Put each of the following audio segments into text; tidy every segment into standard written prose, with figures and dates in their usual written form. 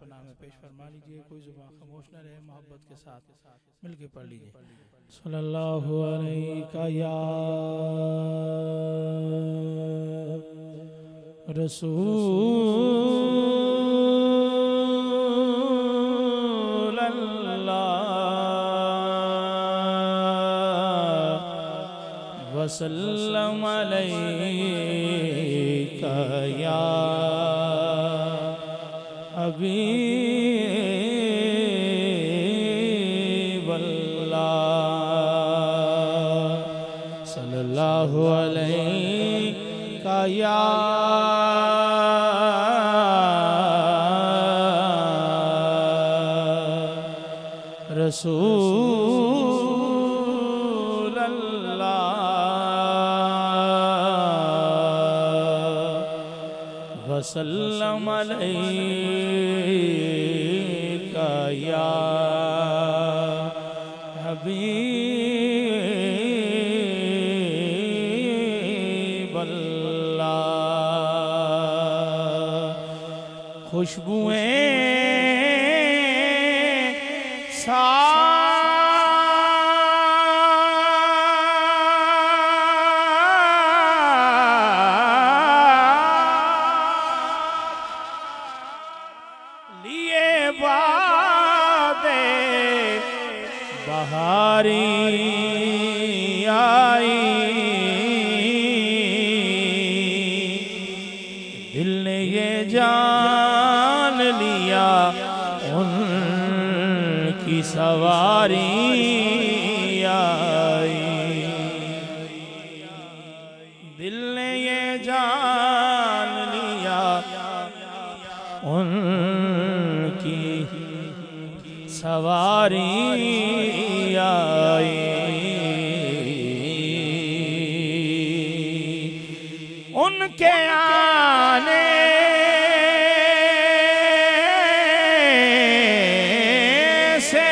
پناہ میں پیش فرما لیجئے، کوئی زبان خاموش نہ رہے، محبت کے ساتھ مل کے پڑھ لیجئے۔ صلی اللہ علیہ یا رسول اللہ وسلم علیک یا حبیب اللہ صلی اللہ علیہ یا رسول اللہ وسلم علیک یا حبیب اللہ خوشبوئیں لیے بادے بہاری آئی دل نے یہ جان لیا ان کی سواری آئی دل نے یہ جان لیا ان کی سواری آئی ان کے آنے سے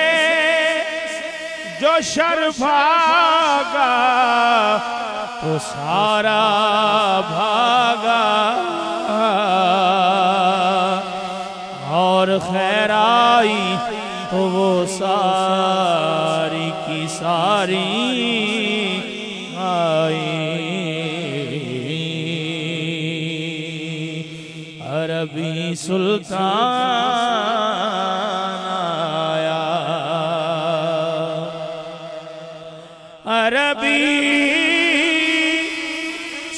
جو شر بھاگا تو سارا بھاگا اور خیر آئی تو وہ ساری کی ساری آئی عربی سلطان آیا عربی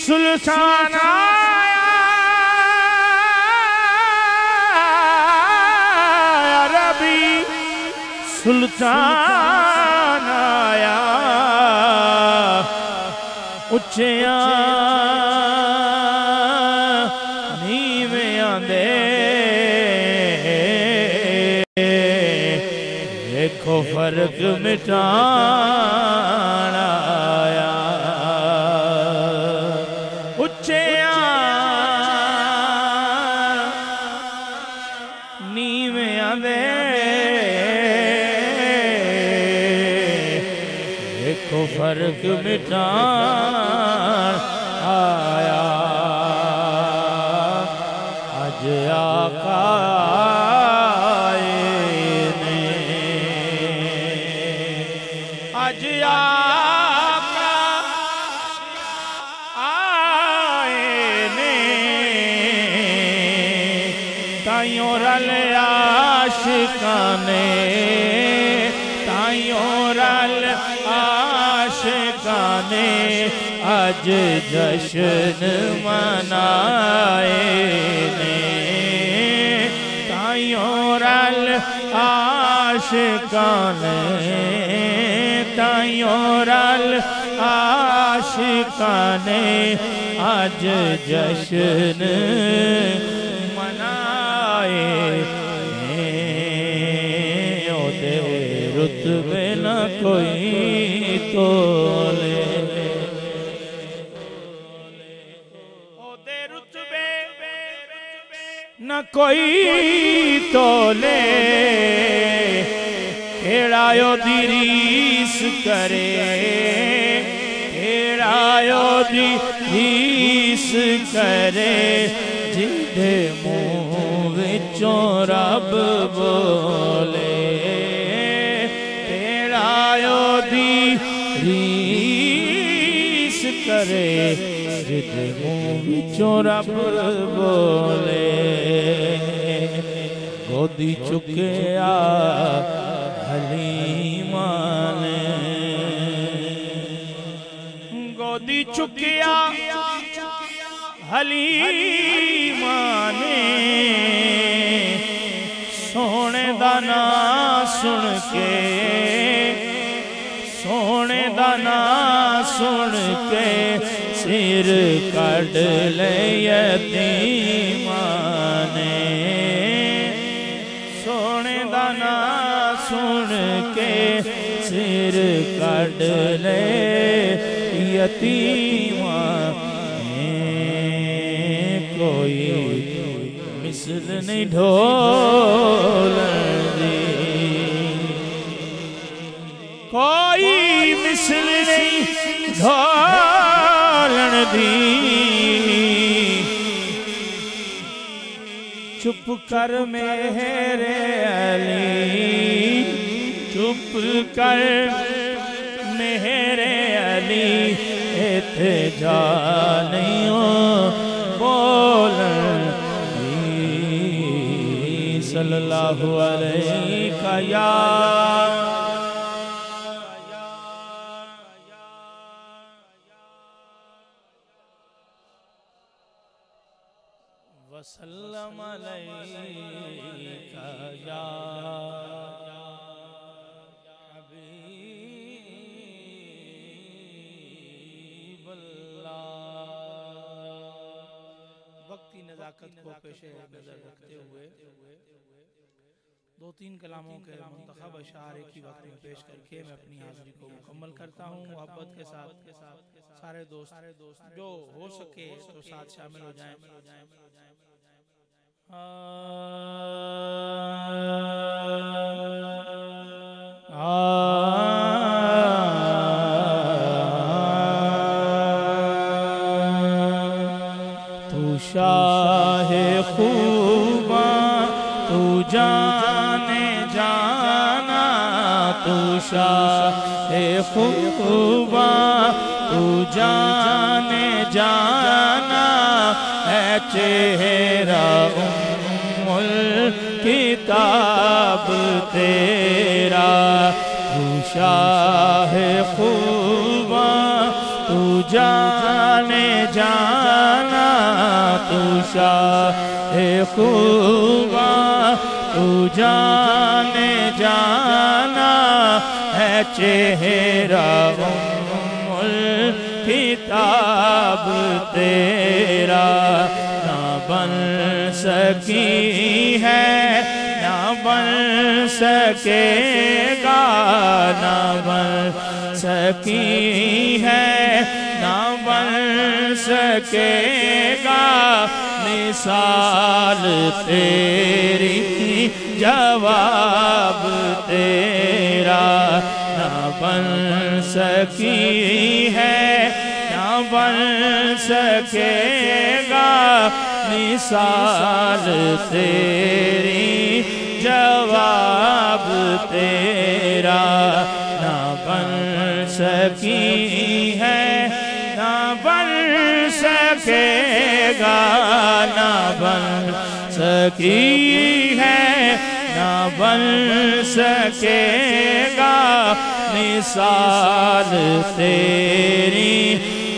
سلطان سلطان آیا اچھیاں نیویاں دے دیکھو فرق مٹان آیا اچھیاں نیویاں دے کو فرق مٹان آیا اج آقا آئے نے اج آقا آئے نے تائیوں رل عاشقانے تائیوں رل عاشقانے آج جشن منائے نے تائیوں رل عاشقانے تائیوں رل عاشقانے آج جشن منائے رتبے نہ کوئی تولے دے رتبے نہ کوئی تولے کیڑایو دی ریس کرے کیڑایو دی ریس کرے جدے مووے وچوں رب بولے تیرا دی ریس کرے جد منہ وچوں رب بولے گودی چکیا حلیمہ نے گودی چکیا حلیمہ نے سونے دا نام سن کے سونے دا نام سن کے سر کڈ لے یتیمہ نے سونے دا نام سن کے سر کڈ لے یتیمہ کوئی مثل نہیں ڈھولن دی کوئی مثل نہیں ڈھولن دی چپ کر میرے علی چپ کر میرے علی ایتھے جا نہیں بولن صلی اللہ علیہ یا وسلم علیہ یا حبیب اللہ وقتی نزاکت کو پیش نظر رکھتے ہوئے دو تین کلاموں کے منتخب اشعار ایک ہی وقت میں پیش کر کے میں اپنی حاضری کو مکمل کرتا ہوں محبت کے ساتھ سارے دوست جو ہو سکے تو ساتھ شامل ہو جائیں تو شاہ خوباں تو جانے جانا تو شاہ خوباں تو جانے جانا ہے چہرہ ام الکتاب تیرا تو شاہ خوباں تو جانے جانا تو شاہ خوباں تو جانے جانا ہے چہرہ ام الکتاب تیرا نہ بن سکی ہے نہ بن سکے گا نہ بن سکی ہے نہ بن سکے گا مثال تیری جواب تیرا نہ بن سکی ہے نہ بن سکے گا مثال تیری جواب تیرا نہ بن سکی ہے نہ بن سکے گا نہ بن سکی ہے نہ بن سکے گا مثال تیری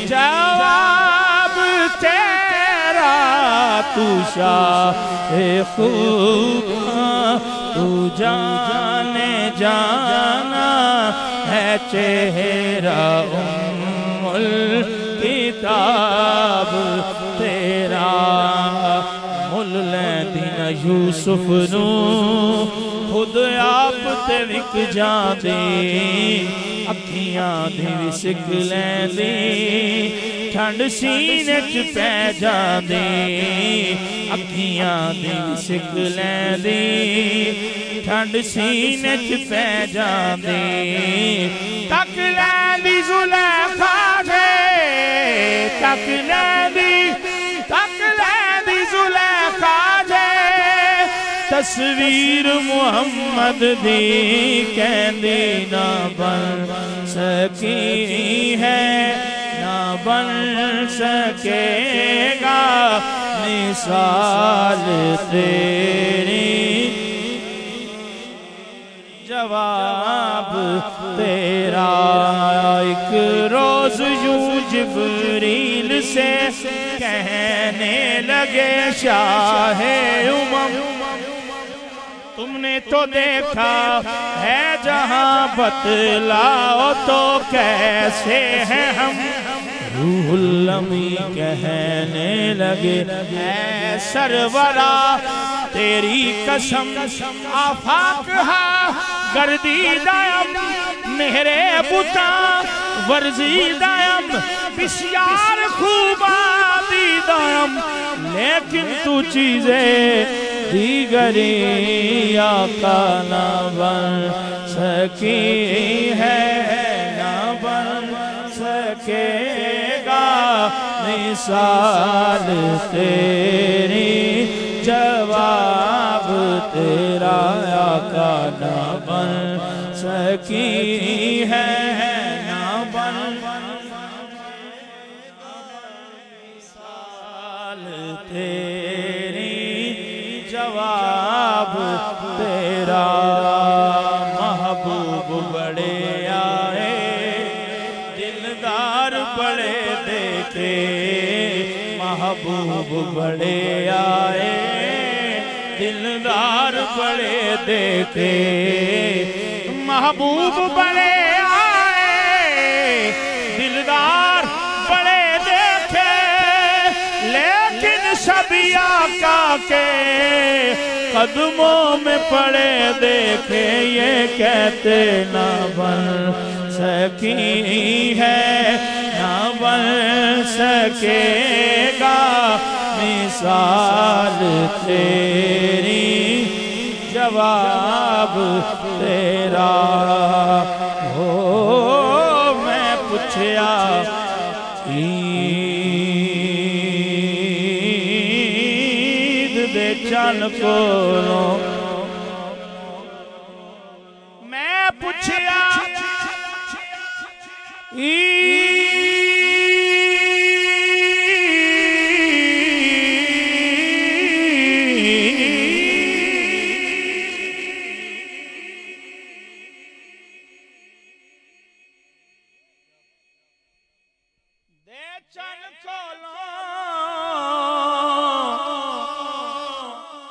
جواب تیرا تو شاہ خوباں تو جانے جانا ہے چہرہ ام الکتاب تیرا مل لیندین یوسف نو خود آپ تے وک جاندے اکھیاں دی وسک لیندے ٹھنڈ سینے چ پہ جاندے اکھیاں دی وسک لیندے ٹھنڈ سینے چ پہ جاندے تک لیندی زلیخا دے تک لیندی زلیخا دے تصویر محمد دی کہندی نہ بن سکی ہے نہ بن سکے گا مثال تیری جواب تیرا ایک روز یوں جبریل سے کہنے لگے شاہ امم تم نے تو دیکھا ہے جہاں بتلاؤ تو کیسے ہیں ہم روح الامی کہنے لگے اے سرورا تیری قسم آفاق ہا گردیدائم میرے بتاں ورزیدائم بسیار خوبا دیدائم لیکن تو چیزیں دیگری آقا نہ بن سکی ہے نہ بن سکے گا مثال تیری جواب تیرا آقا نہ بن سکی ہے نہ بن مثال تیری جواب تیرا محبوب بڑے آئے دلدار بڑے دیکھے محبوب بڑے آئے دلدار بڑے دیکھے محبوب بڑے آئے دلدار بڑے دیکھے لیکن سبھی آقا کے قدموں میں پڑے دیکھے یہ کہتے نہ بن سکی ہے نہ بن سکے گا مثال تیری جواب تیرا ہو میں پوچھیا چن کولوں میں پوچھیا دے چن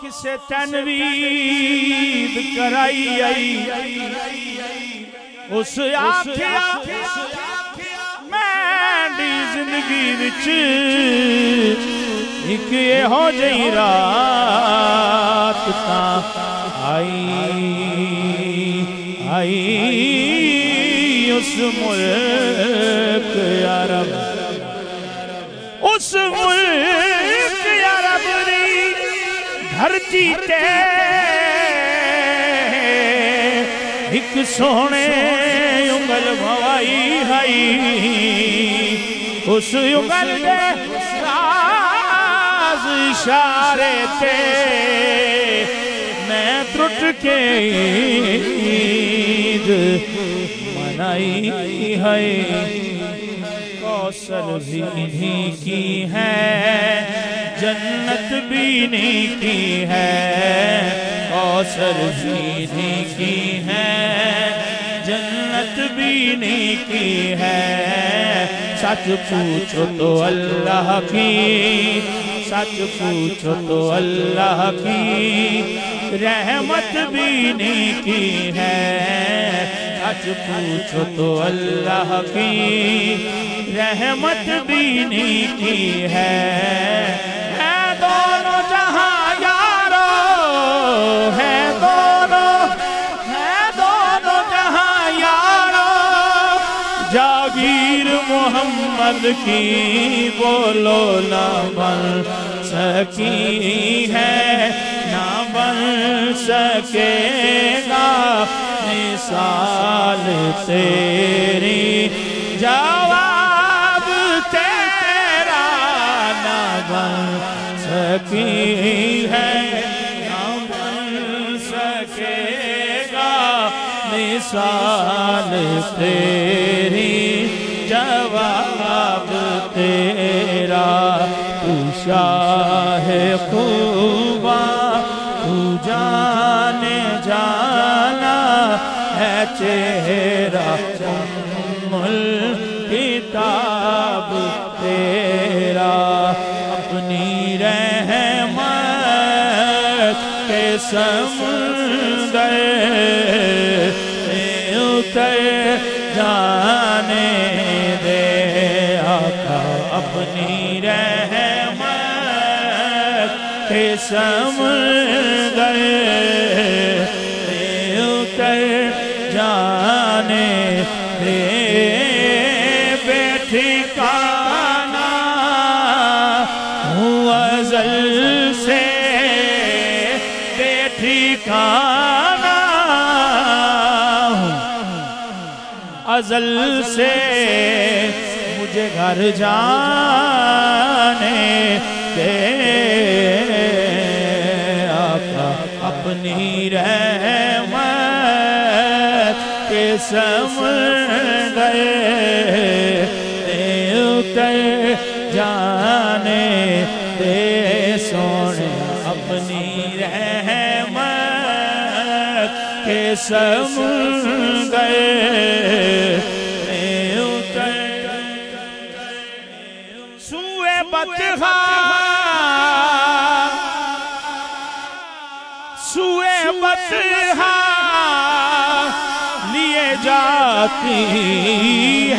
کسے تنوید کرائی آئی اس آکھیا میں دی زندگی وچ ایک یہ ہو جئی رات تاں آئی اس ملک یا رب اس ملک یا رب دی دھرتی تے ایک سونے انگل بھوائی ہائی اس انگل دے راز اشارے تے میں ترٹ کے عید منائی ہے کوثر بھی انہی کی ہے جنت بھی انہی کی ہے کوثر بھی انہی کی ہے جنت بھی انہی کی ہے سچ پوچھو تو اللہ کی سچ پوچھو تو اللہ کی رحمت بھی انہی کی ہے سچ پوچھو تو اللہ کی رحمت بھی انہی کی ہے دونوں جہاں یارو ہے دونوں جہاں یارو جاگیر محمد کی بولو نہ بن سکی ہے نہ بن سکے گا مثال تیری جواب تیرا نہ بن سکی ہے نہ بن سکے گا مثال تیری جواب تیرا تو شاہ خوباں تو جانے جانا ہے چہرہ الکتاب تیرا اپنی رحمت کے سمندر اتر جانے دے آقا اپنی رحمت کے سمندر اتر جانے دے بے ٹھکانہ ہوں ازل سے بے ٹھکانہ ہوں ازل سے مجھے گھر جانے دے آقا اپنی رحمت کے سمندر اتر جانے دے سونے اپنی رحمت کے سمندر اتر سوئے بطحا سوئے بطحا لیے جاتی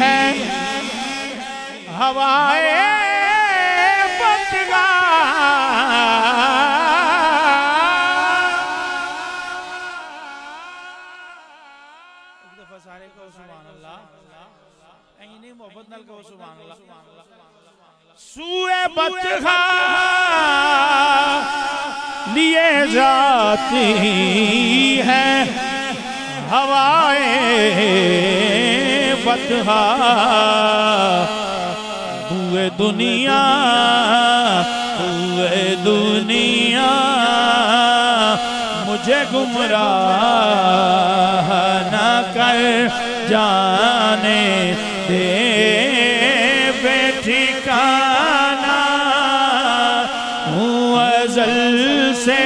ہے ہوائے بطحا ایک دفعہ سارے کو سبحان اللہ اینی محبت نال کو سبحان اللہ سوئے بطحا لیے جاتی ہے ہوائے بطحا ہوئے دنیا مجھے گمراہ نہ کر جانے دے بے ٹھکانہ ہوں ازل سے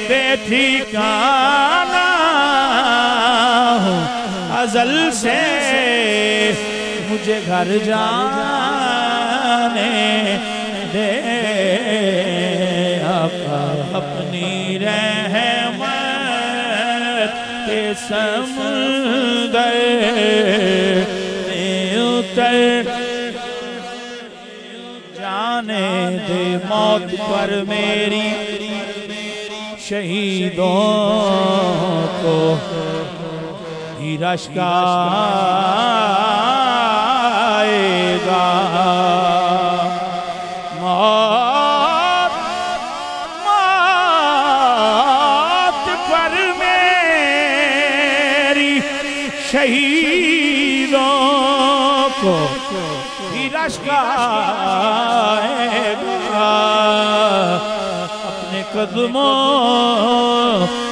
بے ٹھکانہ ہوں ازل سے مجھے گھر جانے دے آقا اپنی رحمت کے سمندر اتر جانے دے موت پر میری شہیدوں کو ہی رشک آئے گا موت پر میری شہیدوں کو ہی رشک آئے گا اپنے قدموں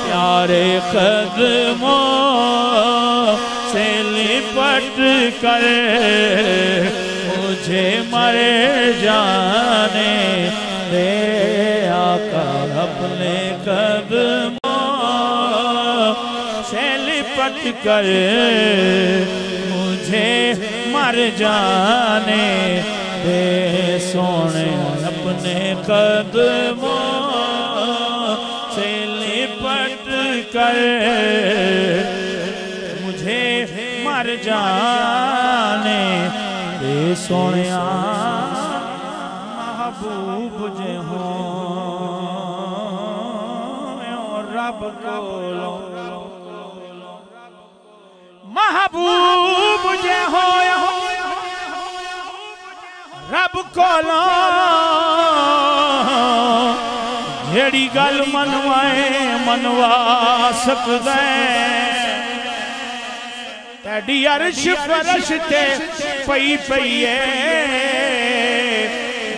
پیارے قدموں سے لپٹ کر مجھے مر جانے دے آقا اپنے قدموں سے لپٹ کر مجھے مر جانے دے سونے اپنے قدموں سے لپٹ کر مجھے مر جانے دے سونے محبوب جے ہوں رب کولو محبوب جے ہوں رب کولو جیڑی گل منوائے منوا سکدے تیڑی عرش فرش تے پئی پئیے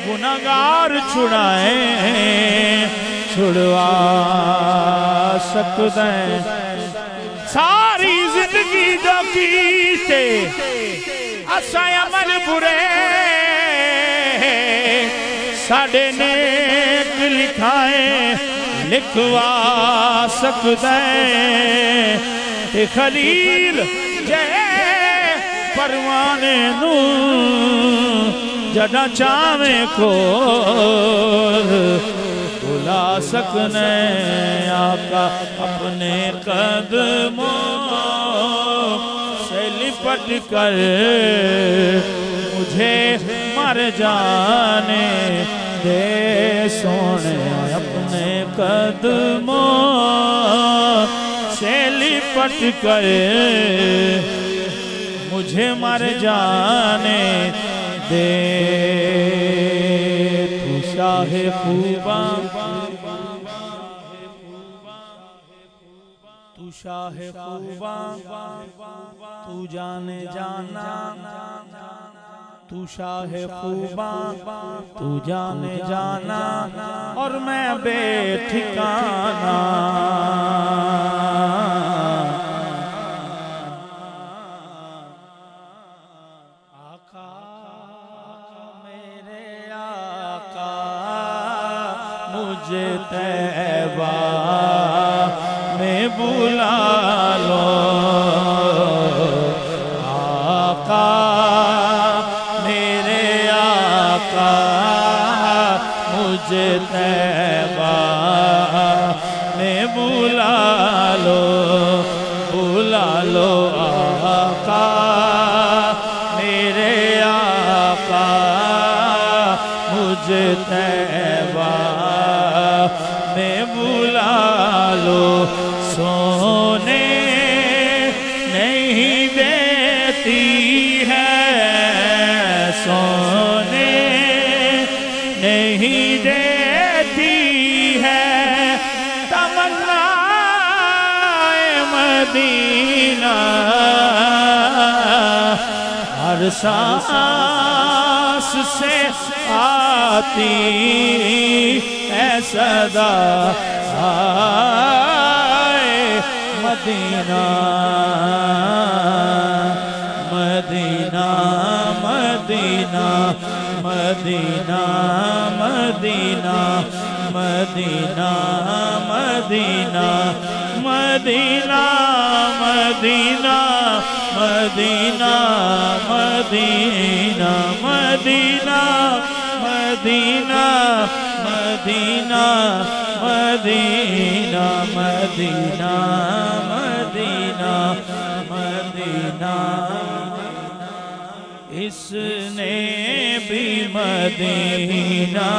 گناہگار چھڑائیں چھڑوا سکدے ساری زندگی جو کیتے اسائیں عمل برے ساڑے نیک لکھائے لکھوا سکدے تے خلیل جے پروانے نو جڑا چاہویں کو بلا سکنے آقا اپنے قدموں سے لپٹ کر مجھے مر جانے دے سونے اپنے قدموں سے لپٹ کر مجھے مر جانے دے تو شاہ خوباں تو شاہ خوباں تو جانے جانا تو شاہ خوباں تو جانے جانا اور میں بے ٹھکانا مجھے طیبہ میں بلا لو آقا میرے آقا مجھے طیبہ میں بلا لو آقا میرے آقا مجھے طیبہ میں بلا لو سونے نہیں دیتی ہے سونے نہیں دیتی ہے تمنا مدینہ ہر سانس سے آتی ہے صدا آئے مدینہ مدینہ مدینہ مدینہ مدینہ مدینہ مدینہ مدینہ مدینہ مدینہ مدینہ مدینہ مدینہ مدینہ مدینہ مدینہ مدینہ مدینہ اس نے بھی مدینہ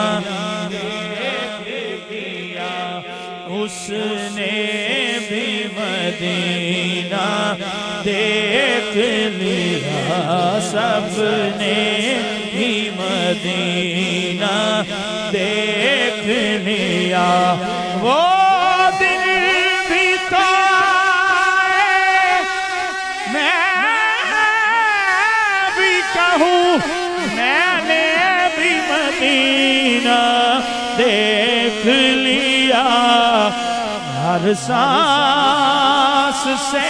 کیا اس نے بھی مدینہ دیکھ لیا سب نے بھی مدینہ دیکھ لیا وہ دن بھی تو میں بھی کہوں میں نے بھی مدینہ دیکھ لیا ہر سانس سے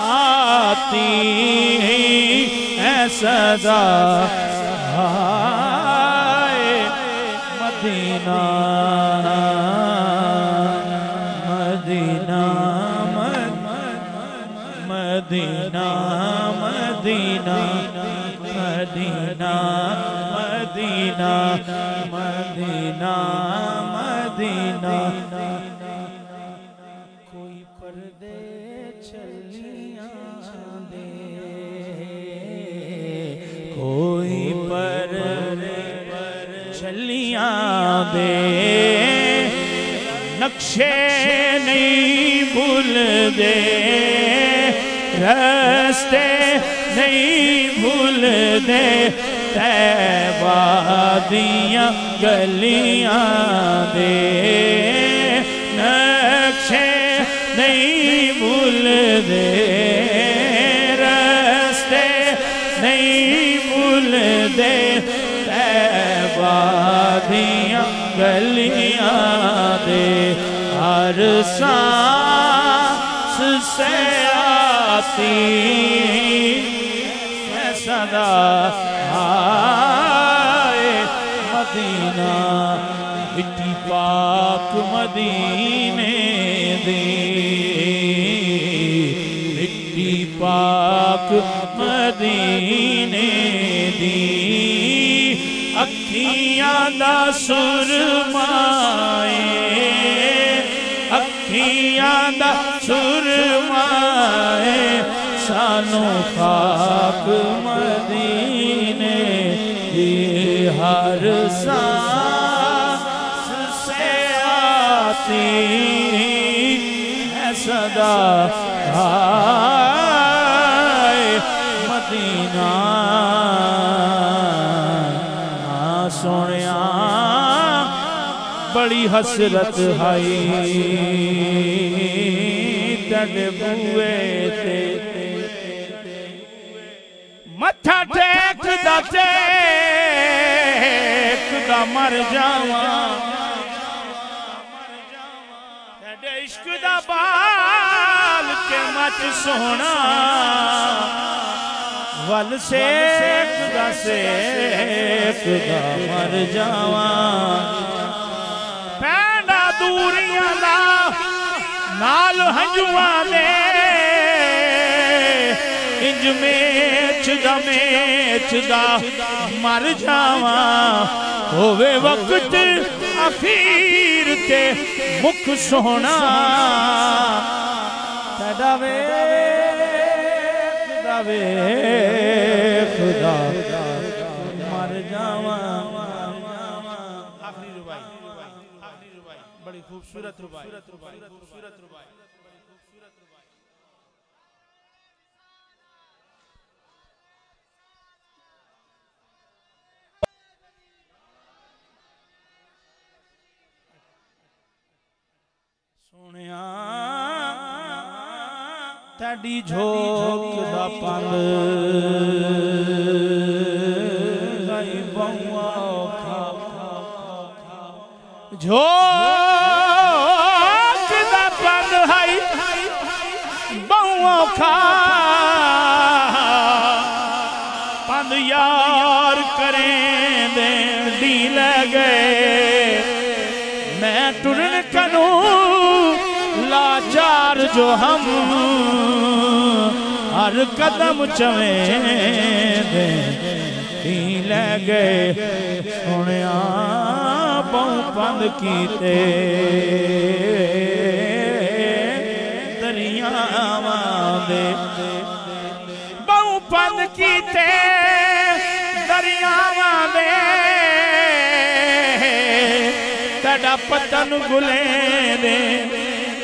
آتی ہے صدا مدینہ مدینہ مدینہ مدینہ مدینہ مدینہ مدینہ مدینہ کوئی پردے چلیاں دے کوئی پردے چلیاں دے نقشے نہیں بھول دے راستے نہیں بھول دے طیبہ دیاں گلیاں دے نقشے نہیں بھول دے راستے نہیں بھول دے طیبہ دیاں گلیاں دے ہر سان سے آتی ہے صدا آئے مدینہ مٹی پاک مدینے دی مٹی پاک مدینے دی اکھیاں دا سرمائے اکھیاں دا سرمائے سانو خاک مدینے دی ہر سانس سے آتی ہے صدا آئے مدینہ سونیا بڑی حسرت ہائی تیرے بوئے تے متھا ٹیک دا مر جاواں تیرے عشق دا بال کے مچ سونا ول سیک دا مر جاواں پینڈا دوریاں دا نال ہنجواں دے انج میچ دا مر جاواں ہووے وقت اخیر تے مکھ سونا تیرا خدا مر جاواں آخری ربائی بڑی خوبصورت ربائی سونیاں تیری جھوک دا پند غائی بہوا کھا جھوک دا پند ہائی بہوا کھا پند یار کریں دیں ڈی لگے میں ٹرن کنوں لاچار جو ہم ہر قدم چویں دیں ہی لے گئے سونیاں بہوں پند کیتے دریاواں دے بہوں پند کیتے دریاواں دے تیڑا پتن گلیں دے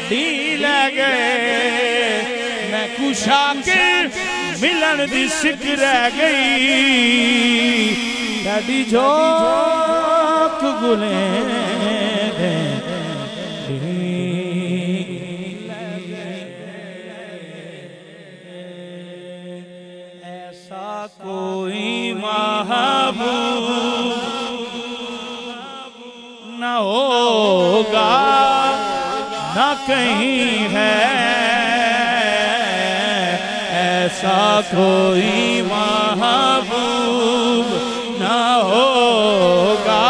دی لے گئے میں کوشا کے ملن دی سکھ رہ گئی تیڑی جھوک گلیں دے دی لے گئے ایسا کوئی محبوب نہ ہوگا نہ کہیں ہے ایسا کوئی محبوب نہ ہوگا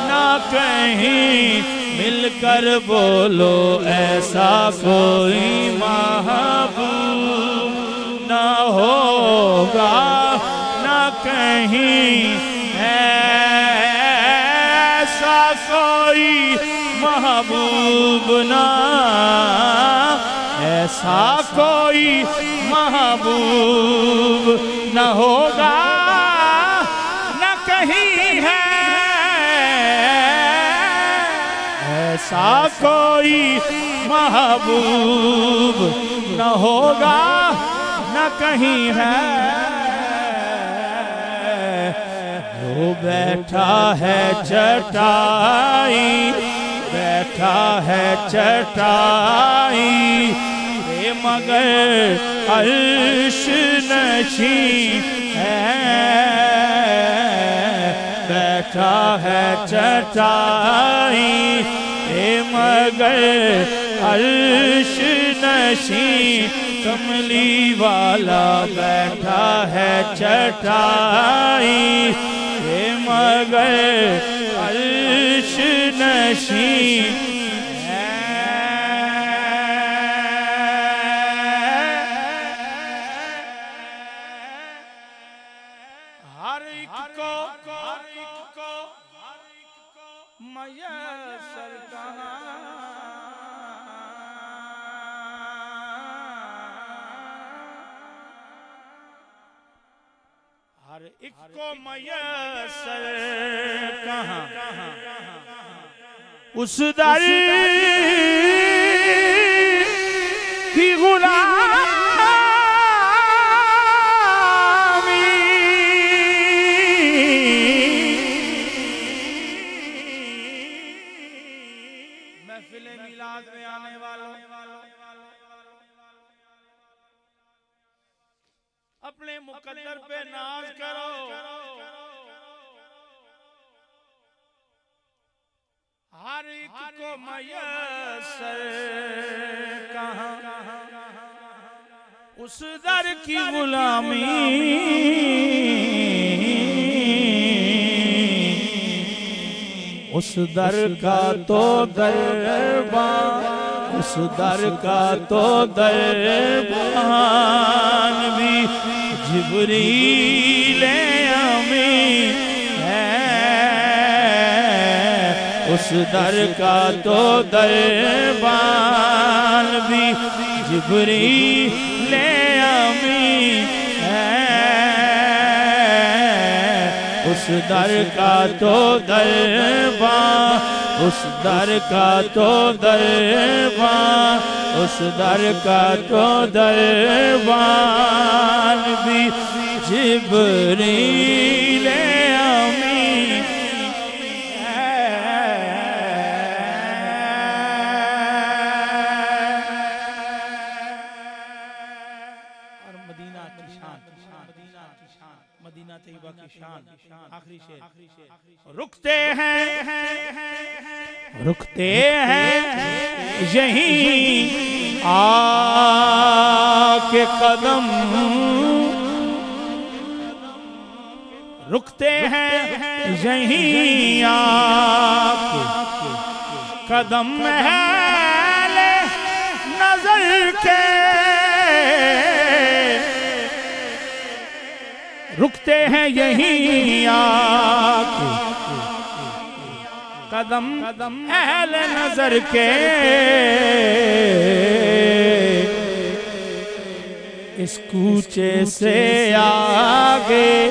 نہ کہیں مل کر بولو ایسا کوئی محبوب نہ ہوگا نہ کہیں ایسا کوئی محبوب نہ ایسا کوئی محبوب نہ ہوگا نہ کہیں ہے ایسا کوئی محبوب نہ ہوگا نہ کہیں ہے جو بیٹھا ہے چٹائی بیٹھا ہے چٹائی بے مگر عرش نشین ہے بیٹھا ہے چٹائی بے مگر عرش نشین نشین کملی والا بیٹھا ہے چٹائی پہ مگر عرش نشین ہر ایک کو میسر کہاں ہر ایک کو میسر کہاں اس در کی غلامی محفل میلاد میں آنے والوں اپنے مقدر پہ ناز کرو ہر ایک کو میسر کہاں اس در کی غلامی اس در کا تو دربان اس در کا تو دربان بھی جبریل امین ہے اس در کا تو دربان بھی جبریل امین ہے اس در کا تو دربان اس در کا تو دربان اس در کا تو دربان بھی جبریل امین اور مدینہ کی شان مدینہ طیبہ کی شان آخری شعر رکتے ہیں یہیں آ کے قدم رکتے ہیں یہیں آ کے قدم اہل نظر کے رکتے ہیں یہیں آ کے قدم اہل نظر کے اس کوچے سے آگے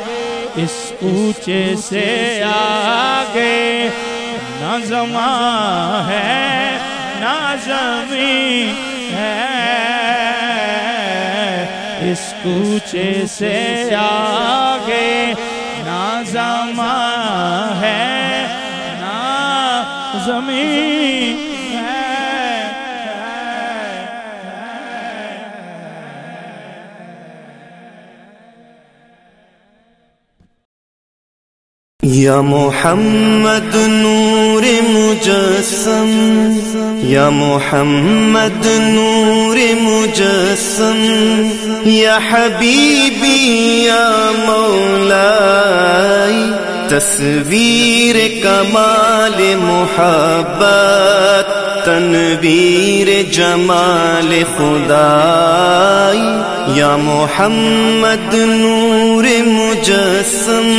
اس کوچے سے آگے نہ زمان ہے نہ زمین ہے اس کوچے سے آگے نہ زمان ہے نہ زمین یا محمد نور مجسم یا محمد نور مجسم یا حبیبی یا مولائی تصویر کمال محبت تنویر جمال خدائی یا محمد نور مجسم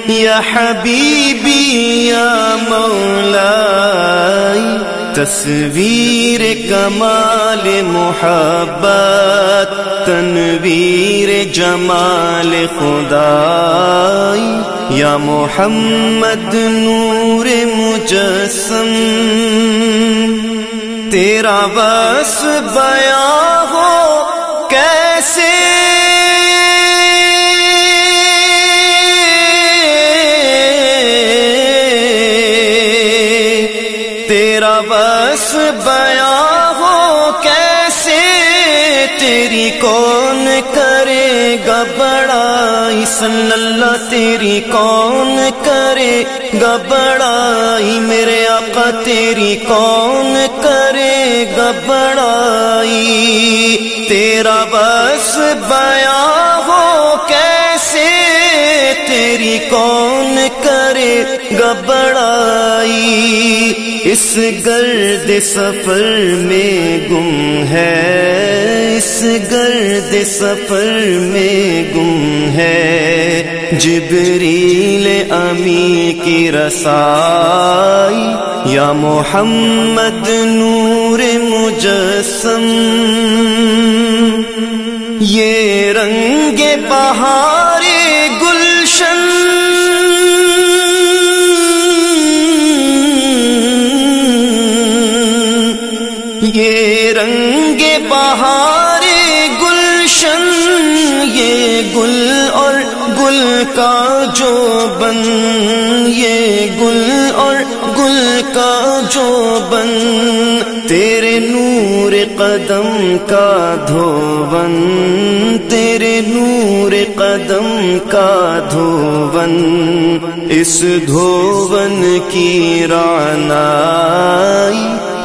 یا حبیبی یا مولائی تصویر کمال محبت تنویر جمال خدائی یا محمد نور مجسم تیرا وصف بیان ہو کیسے تیرا وصف بیان ہو کیسے تیری کون کرے گا بڑائی صلی اللہ تیری کون کرے گا بڑائی میرے آقا تیری کون کرے گا بڑائی تیرا بس بیاں ہو کیسے تیری کون کرے گا بڑائی اس گرد سفر میں گم ہے اس گرد سفر میں گم ہے جبریل امی کی رسائی یا محمد نور مجسم یہ رنگ بہار گلشن یہ رنگ بہار گلشن یہ گل اور گل کا جو بن یہ گل اور گل کا جو بن تیرے نور قدم کا دھون تیرے نور قدم کا دھون اس دھون کی رعنائی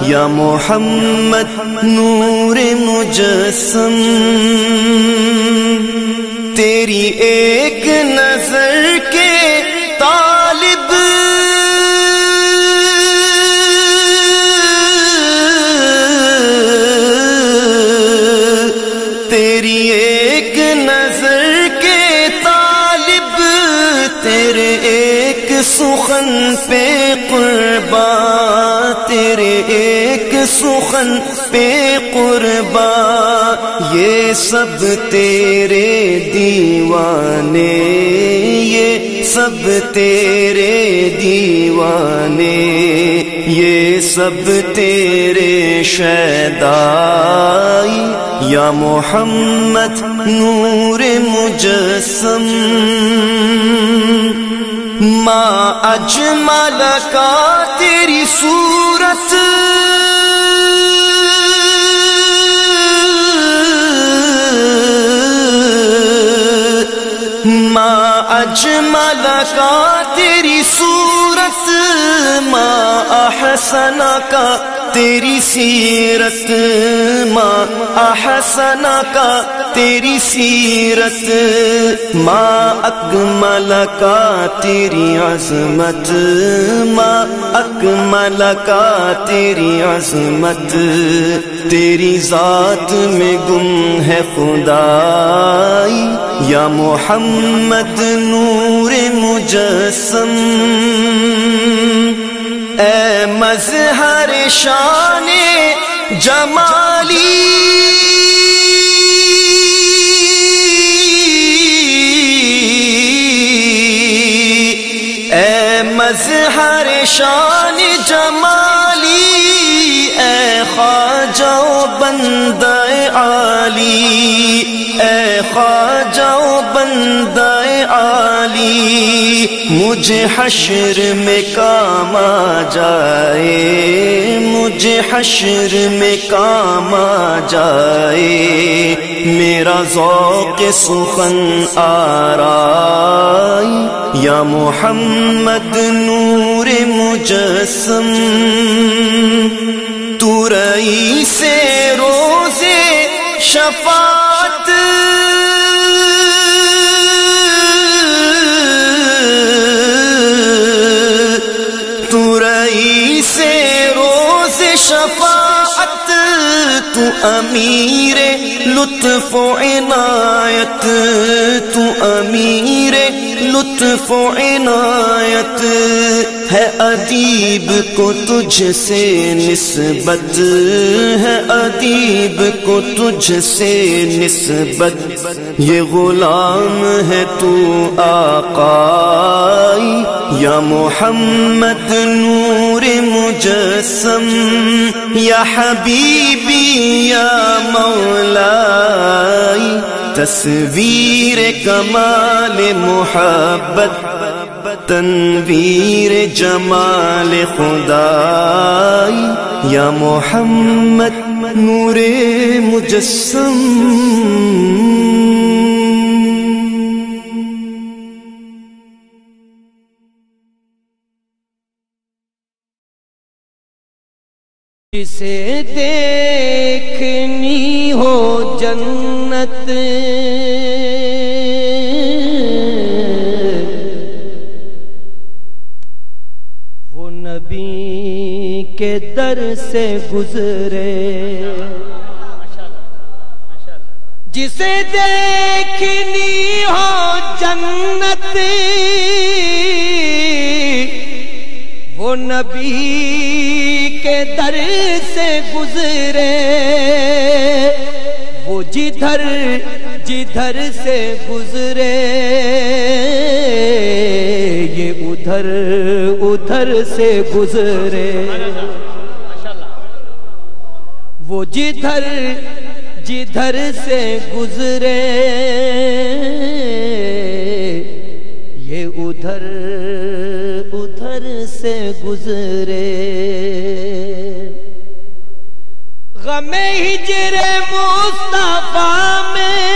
یا محمد نور مجسم تیری ایک نظر کے طالب تیری ایک نظر کے طالب تیرے ایک سخن پہ قربان تیرے ایک سخن پہ قربان یہ سب تیرے دیوانے یہ سب تیرے دیوانے یہ سب تیرے شیدائی یا محمد نور مجسم ما اجمل کا تیری صورت ما اجمل کا تیری صورت ما احسن کا تیری سیرت ما احسن کا تیری سیرت ما اکمل کا تیری عظمت ما اکمل کا تیری عظمت تیری ذات میں گم ہے خدائی یا محمد نور مجسم اے مظہر شان جمالی اے مظہر شان جمالی اے خواجہ بندہ عالی اے خواجہ بندہ عالی مجھے حشر میں کام آ جائے مجھے حشر میں کام آ جائے میرا ذوق سخن آرائی یا محمد نور مجسم تو رئیس روزے شفاعت تو رئیس روز شفاعت تو امیر لطف و عنایت تو امیر لطف و عنایت ہے ادیب کو تجھ سے نسبت ہے ادیب کو تجھ سے نسبت یہ غلام ہے تو آقائی یا محمد نور مجسم یا حبیبی یا مولائی تصویر کمال محبت تنویر جمال خدائی یا محمد نور مجسم جسے دیکھنی ہو جنت وہ نبی کے در سے گزرے، جسے دیکھنی ہو جنت وہ نبی کے در سے گزرے، وہ جدھر جدھر سے گزرے یہ ادھر ادھر سے گزرے، وہ جدھر جدھر سے گزرے یہ ادھر ادھر سے گزرے۔ غم ہجر مصطفیٰ میں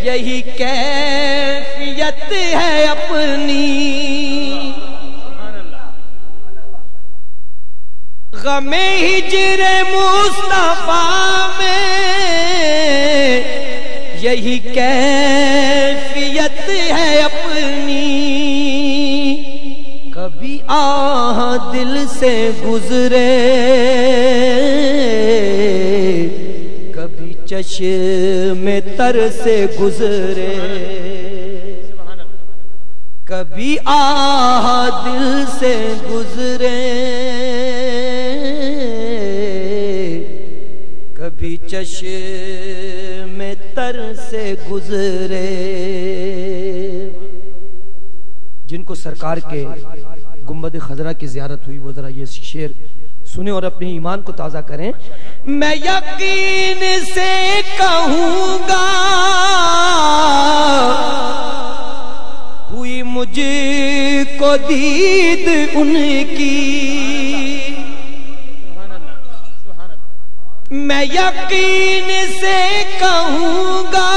یہی کیفیت ہے اپنی، غم ہجر مصطفیٰ میں یہی کیفیت ہے اپنی، کبھی آہ دل سے گزرے کبھی چشم تر سے گزرے، کبھی آہ دل سے گزرے کبھی چشم تر سے گزرے۔ جن کو سرکار کے گنبد خضرا کی زیارت ہوئی وہ ذرا یہ شعر سنیں اور اپنے ایمان کو تازہ کریں۔ میں یقین سے کہوں گا ہوئی مجھ کو دید ان کی، میں یقین سے کہوں گا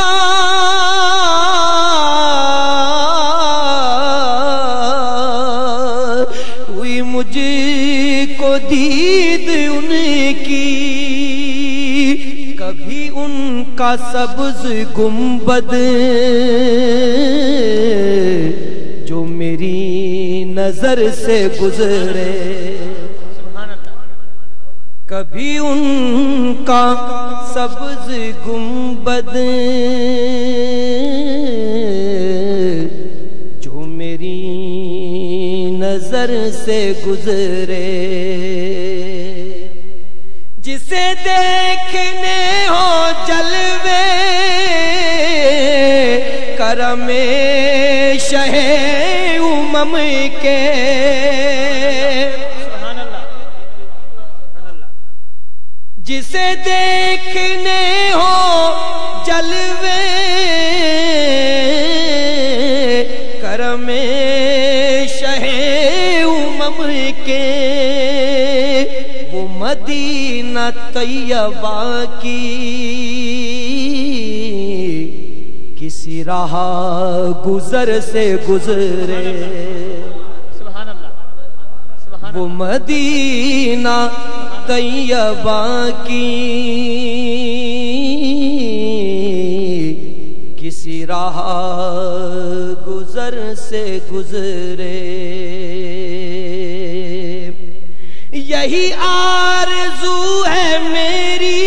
ہوئی مجھ کو دید ان کی، کبھی ان کا سبز گنبد جو میری نظر سے گزرے، کبھی ان کا سبز گنبد جو میری نظر سے گزرے، جسے دیکھنے ہو جلوے کرم شہ امم کے، جسے دیکھنے ہو جلوے کرم شہ امم کے، وہ مدینہ طیبہ کی کسی راہ گزر سے گزرے، وہ مدینہ طیبہ کی کسی راہ گزر سے گزرے، یہی آرزو ہے میری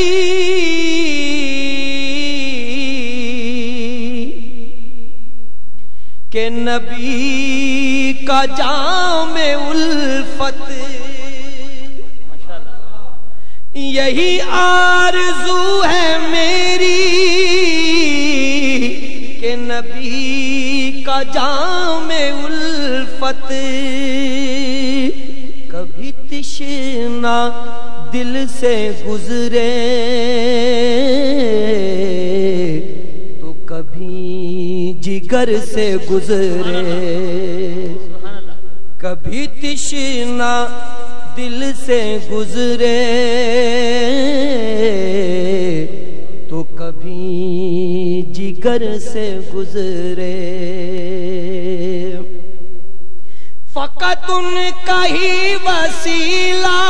کہ نبی کا جام الفت، یہی آرزو ہے میری کہ نبی کا جام الفت، کبھی تشنا دل سے گزرے تو کبھی جگر سے گزرے، کبھی تشنا دل سے گزرے تو کبھی جگر سے گزرے، فقط ان کا ہی وسیلہ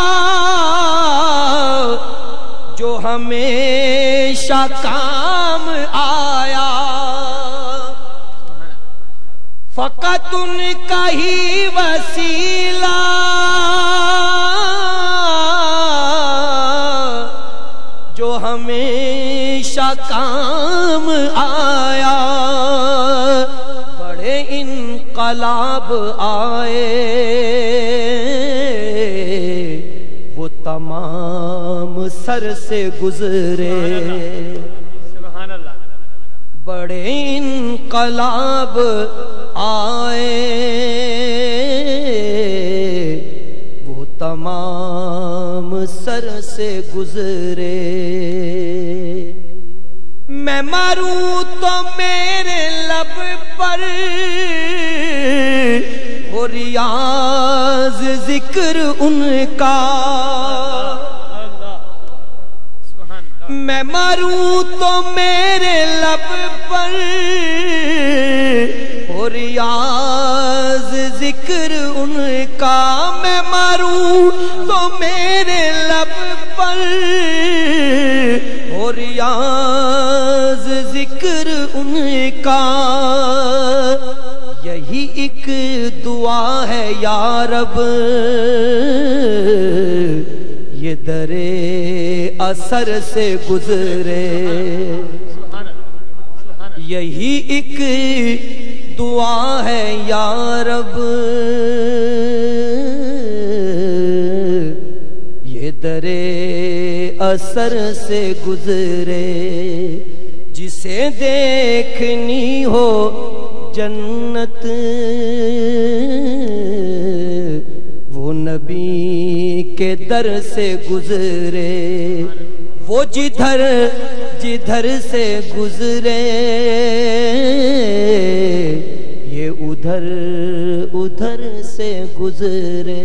جو ہمیشہ کام آیا، فقط ان کا ہی وسیلہ جو ہمیشہ کام آیا، بڑے انقلاب آئے وہ تمام سر سے گزرے، سبحان اللہ، بڑے انقلاب آئے وہ تمام سر سے گزرے، میں مروں تو میرے لب پر ہو ریاض ذکر ان کا، میں مروں تو میرے لب پر ہو ریاض ذکر ان کا، میں مروں تو میرے لب پر ہو ریاض ذکر ان کا، یہی ایک دعا ہے یا رب یہ درے اثر سے گزرے، یہی ایک دعا ہے یا رب یہ درے اثر سے گزرے، جسے دیکھنی ہو جنت وہ نبی کے در سے گزرے، وہ جدھر جدھر سے گزرے یہ ادھر ادھر سے گزرے۔